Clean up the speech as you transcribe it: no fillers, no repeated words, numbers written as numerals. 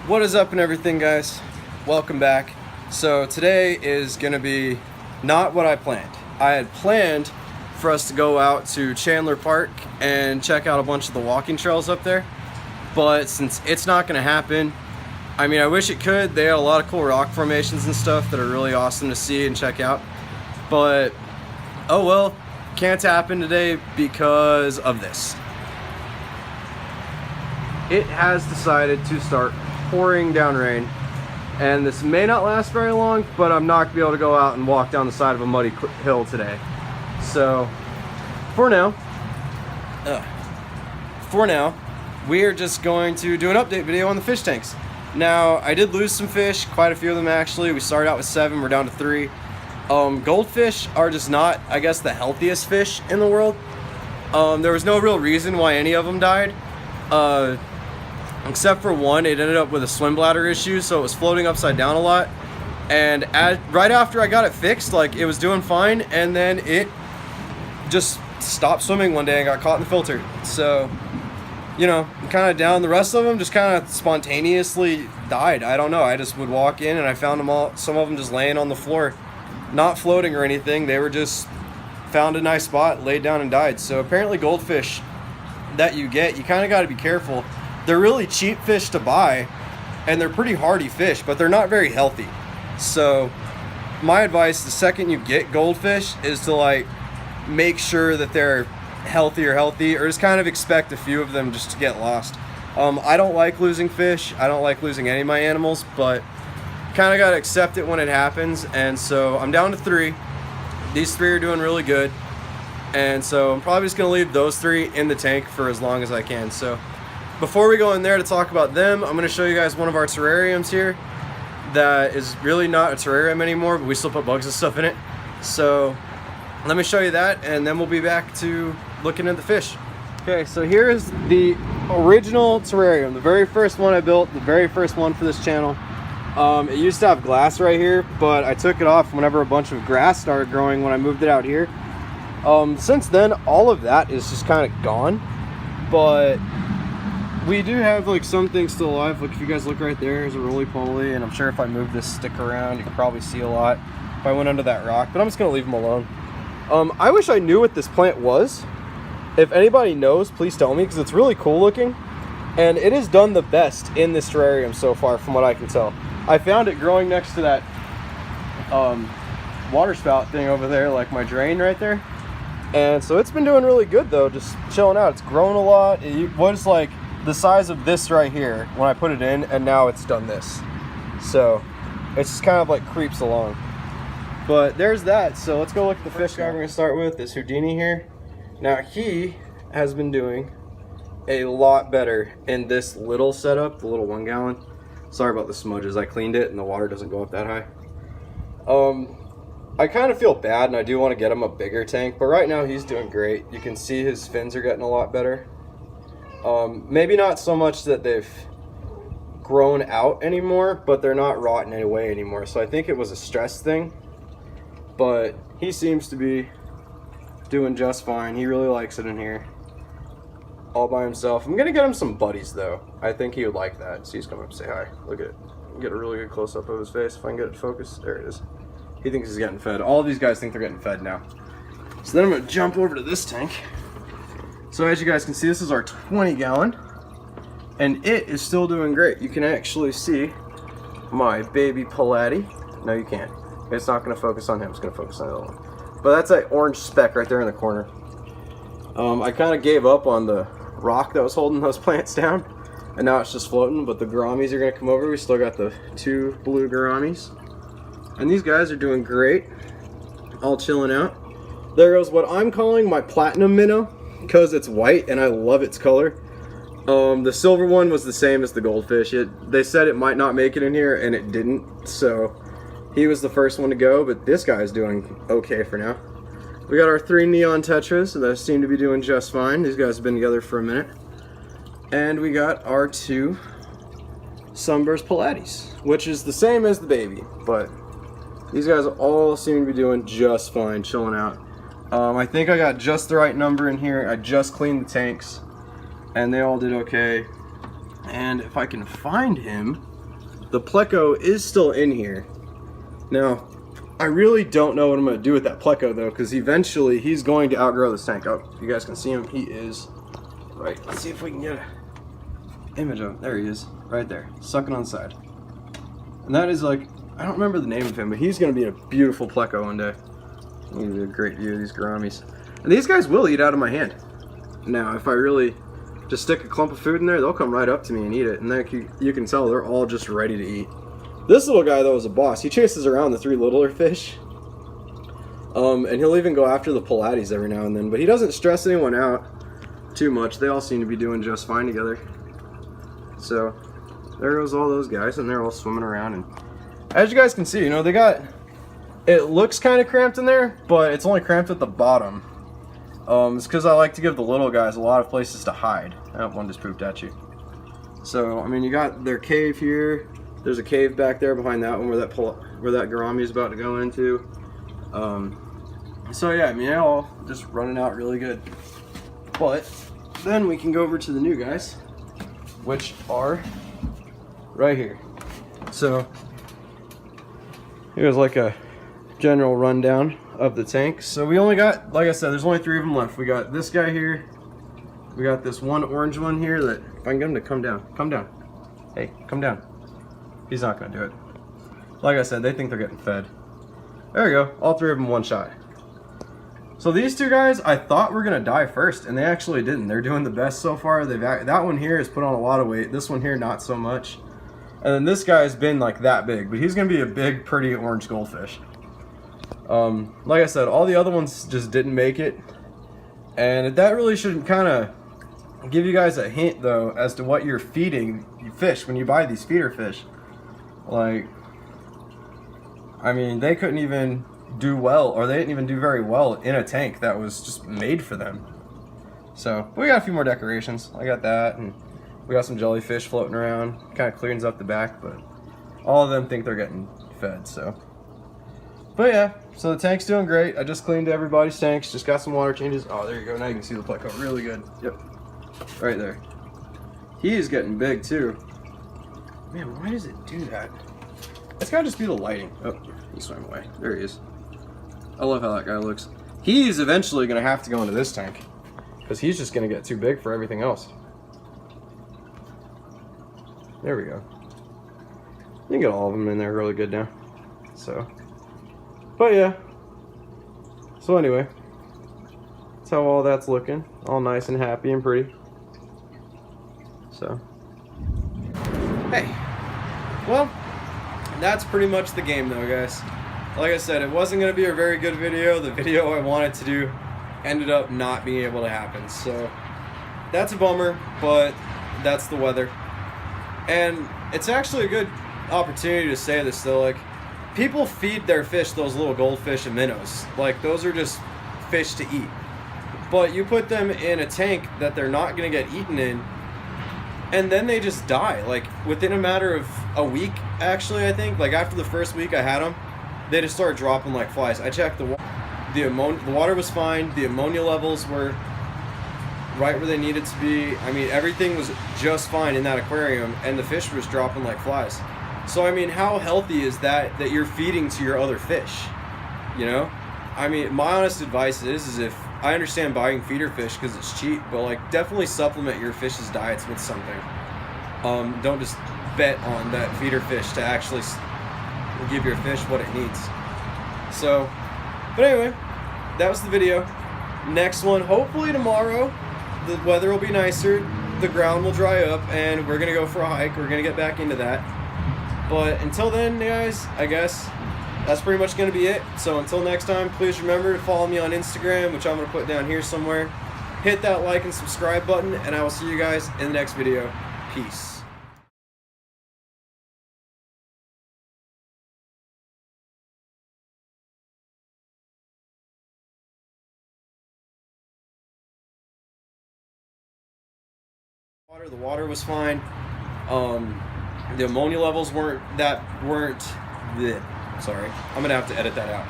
What is up and everything, guys? Welcome back. So today is gonna be not what I planned. I had planned for us to go out to Chandler Park and check out a bunch of the walking trails up there, but since it's not gonna happen, I mean, I wish it could. They had a lot of cool rock formations and stuff that are really awesome to see and check out, but oh well, can't happen today because of this. It has decided to start pouring down rain, and this may not last very long, but I'm not gonna be able to go out and walk down the side of a muddy hill today. So for now we are just going to do an update video on the fish tanks. Now, I did lose some fish, quite a few of them actually. We started out with 7, we're down to 3. Goldfish are just not, I guess, the healthiest fish in the world. There was no real reason why any of them died. Except for one, it ended up with a swim bladder issue, so it was floating upside down a lot. And right after I got it fixed, like, it was doing fine, and then it just stopped swimming one day and got caught in the filter. So, you know, kind of down. The rest of them just kind of spontaneously died. I don't know. I just would walk in and I found them all, some of them just laying on the floor, not floating or anything. They were just found a nice spot, laid down and died. So apparently goldfish that you get, you kind of got to be careful. They're really cheap fish to buy, and they're pretty hardy fish, but they're not very healthy. So my advice, the second you get goldfish, is to like make sure that they're healthy, or just kind of expect a few of them just to get lost. I don't like losing fish. I don't like losing any of my animals, but kind of got to accept it when it happens. And so I'm down to 3. These 3 are doing really good. And so I'm probably just going to leave those 3 in the tank for as long as I can. So before we go in there to talk about them, I'm going to show you guys one of our terrariums here that is really not a terrarium anymore, but we still put bugs and stuff in it. So let me show you that, and then we'll be back to looking at the fish. Okay, so here's the original terrarium, the very first one I built, the very first one for this channel. It used to have glass right here, but I took it off whenever a bunch of grass started growing when I moved it out here. Since then, all of that is just kind of gone, but we do have like some things still alive. Like if you guys look right there, there's a roly-poly, and I'm sure if I move this stick around, you can probably see a lot if I went under that rock, but I'm just gonna leave them alone. I wish I knew what this plant was. If anybody knows, please tell me, because it's really cool looking, and it has done the best in this terrarium so far from what I can tell. I found it growing next to that water spout thing over there, like my drain right there, and so it's been doing really good though, just chilling out. It's grown a lot. It was like the size of this right here when I put it in, and now it's done this, so it's just kind of like creeps along. But there's that. So let's go look at the fish guy we're gonna start with, is Houdini here. Now he has been doing a lot better in this little setup, the little 1 gallon. Sorry about the smudges, I cleaned it and the water doesn't go up that high. I kind of feel bad, and I do want to get him a bigger tank, but right now he's doing great. You can see his fins are getting a lot better. Maybe not so much that they've grown out anymore, but they're not rotten away anymore. So I think it was a stress thing, but he seems to be doing just fine. He really likes it in here all by himself. I'm gonna get him some buddies though. I think he would like that. So he's coming up to say hi. Look at it. Get a really good close-up of his face if I can get it focused. There it is. He thinks he's getting fed. All of these guys think they're getting fed now. So then I'm gonna jump over to this tank. So as you guys can see, this is our 20 gallon, and it is still doing great. You can actually see my baby Palatti. No, you can't. It's not gonna focus on him, it's gonna focus on the other one. But that's that orange speck right there in the corner. I kind of gave up on the rock that was holding those plants down, and now it's just floating, but the gouramis are gonna come over. We still got the 2 blue gouramis. And these guys are doing great, all chilling out. There goes what I'm calling my platinum minnow, because it's white and I love its color. The silver one was the same as the goldfish. They said it might not make it in here, and it didn't, so he was the first one to go, but this guy's doing okay for now. We got our 3 neon tetras that seem to be doing just fine. These guys have been together for a minute. And we got our 2 sunburst Pilates, which is the same as the baby, but these guys all seem to be doing just fine, chilling out. I think I got just the right number in here. I just cleaned the tanks, and they all did okay. And if I can find him, the pleco is still in here. Now, I really don't know what I'm going to do with that pleco though, because eventually he's going to outgrow this tank. Oh, you guys can see him. He is right. Let's see if we can get an image of him. There he is, right there, sucking on the side. And that is like, I don't remember the name of him, but he's going to be a beautiful pleco one day. I'll give you a great view of these gouramis. And these guys will eat out of my hand. Now, if I really just stick a clump of food in there, they'll come right up to me and eat it. And then you can tell they're all just ready to eat. This little guy, though, is a boss. He chases around the 3 littler fish. And he'll even go after the pilates every now and then. But he doesn't stress anyone out too much. They all seem to be doing just fine together. So, there goes all those guys, and they're all swimming around. And as you guys can see, you know, they got... It looks kind of cramped in there, but it's only cramped at the bottom. It's because I like to give the little guys a lot of places to hide. Oh, one just pooped at you. So, I mean, you got their cave here. There's a cave back there behind that one where that gourami is about to go into. So yeah, I mean, they're all just running out really good. But then we can go over to the new guys, which are right here. So here's like a general rundown of the tank. So we only got, like I said, there's only 3 of them left. We got this guy here. We got this one orange one here that, if I can get him to come down. Come down. Hey, come down. He's not gonna do it. Like I said, they think they're getting fed. There we go, all 3 of them one shot. So these 2 guys, I thought were gonna die first, and they actually didn't. They're doing the best so far. That one here has put on a lot of weight. This one here, not so much. And then this guy's been like that big, but he's gonna be a big, pretty orange goldfish. Like I said, all the other ones just didn't make it. And that really should kind of give you guys a hint, though, as to what you're feeding fish when you buy these feeder fish. Like, I mean, they couldn't even do well, or they didn't even do very well in a tank that was just made for them. So, we got a few more decorations. I got that, and we got some jellyfish floating around. Kind of cleans up the back, but all of them think they're getting fed, so. But yeah, so the tank's doing great. I just cleaned everybody's tanks, just got some water changes. Oh, there you go. Now you can see the pleco really good. Yep, right there. He is getting big too. Man, why does it do that? It's gotta just be the lighting. Oh, he swam away. There he is. I love how that guy looks. He's eventually gonna have to go into this tank because he's just gonna get too big for everything else. There we go. You can get all of them in there really good now. So, but yeah. So anyway, that's how all that's looking. All nice and happy and pretty. So, hey, well, that's pretty much the game though, guys. Like I said, it wasn't going to be a very good video. The video I wanted to do ended up not being able to happen. So, that's a bummer, but that's the weather. And it's actually a good opportunity to say this though, like, people feed their fish those little goldfish and minnows. Like, those are just fish to eat. But you put them in a tank that they're not going to get eaten in, and then they just die. Like, within a matter of a week, actually, I think. Like, after the first week I had them, they just started dropping like flies. I checked the water was fine. The ammonia levels were right where they needed to be. I mean, everything was just fine in that aquarium, and the fish was dropping like flies. So, I mean, how healthy is that you're feeding to your other fish? You know? I mean, my honest advice is if, I understand buying feeder fish because it's cheap, but like, definitely supplement your fish's diets with something. Don't just bet on that feeder fish to actually give your fish what it needs. So, but anyway, that was the video. Next one, hopefully tomorrow. The weather will be nicer, the ground will dry up, and we're gonna go for a hike. We're gonna get back into that. But until then, guys, I guess that's pretty much going to be it. So until next time, please remember to follow me on Instagram, which I'm going to put down here somewhere. Hit that like and subscribe button, and I will see you guys in the next video. Peace. The water was fine. The ammonia levels weren't. Sorry, I'm gonna have to edit that out.